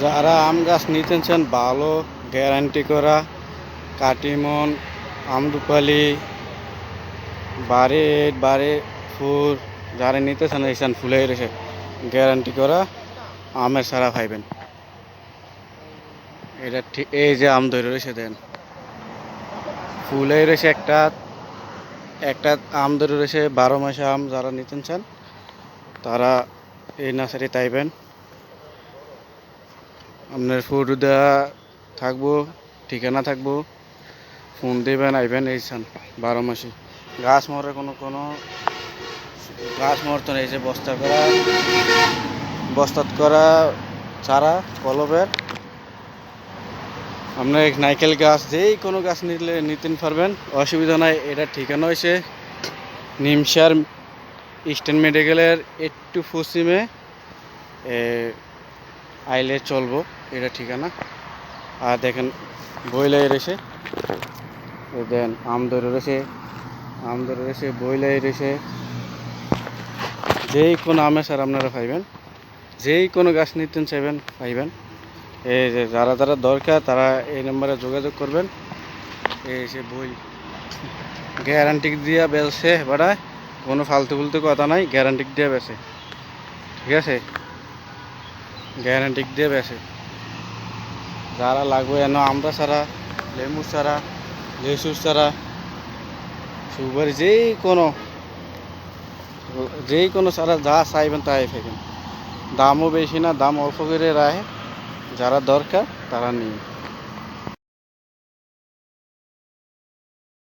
যারা আম গাছ নিতেছেন ভালো গ্যারান্টি করা কাটিমন আমরুপালি বাড়ি বাড়ি ফুল যারা নিতেছেন এইসান ফুলে রয়েছে গ্যারান্টি করা আমের সারা পাইবেন। এটা ঠিক এই যে আম ধরে রয়েছে দেন ফুলে রয়েছে একটা একটা আম ধরে রয়েছে 12 মাসে আম যারা নিতেন চান তারা এই নার্সারি তাইবেন। আপনার ফটো দেওয়া থাকবো ঠিকানা থাকবো ফোন দেবেন আইবেন এই চান 12 মাসে গাছ মরে কোনো গাছ মরতো না। এই যে বস্তাত করা চারা কলবের আপনার নাইকেল গাছ যেই কোনো গাছ নিতে পারবেন অসুবিধা নাই। এটা ঠিকানা হয়েছে নিমসার ইস্টার্ন মেডিকেলের একটু পশ্চিমে আইলে চলবো এটা ঠিকানা। আর দেখেন বইলাই রয়েছে দেন আম ধরে রয়েছে বইলাই রয়েছে যেই কোনো আমে স্যার আপনারা পাইবেন যেই কোনো গাছ নিতেন চাইবেন পাইবেন। এই যে যারা যারা দরকার তারা এই নম্বরে যোগাযোগ করবেন। এই যে বই গ্যারান্টি দিয়া বেলছে বাড়ায় কোনো ফালতু কথা নাই গ্যারান্টি দিয়ে বেছে ঠিক আছে গ্যারান্টি দিয়ে বেছে। যারা লাগবে এন আমরা ছাড়া লেবু ছাড়া লেসুর ছাড়া সুপারি যেই কোনো ছাড়া যা চাইবেন তাই পাইবেন। দামও বেশি না দাম অল্প করে রাখে যারা দরকার তারা নিয়ে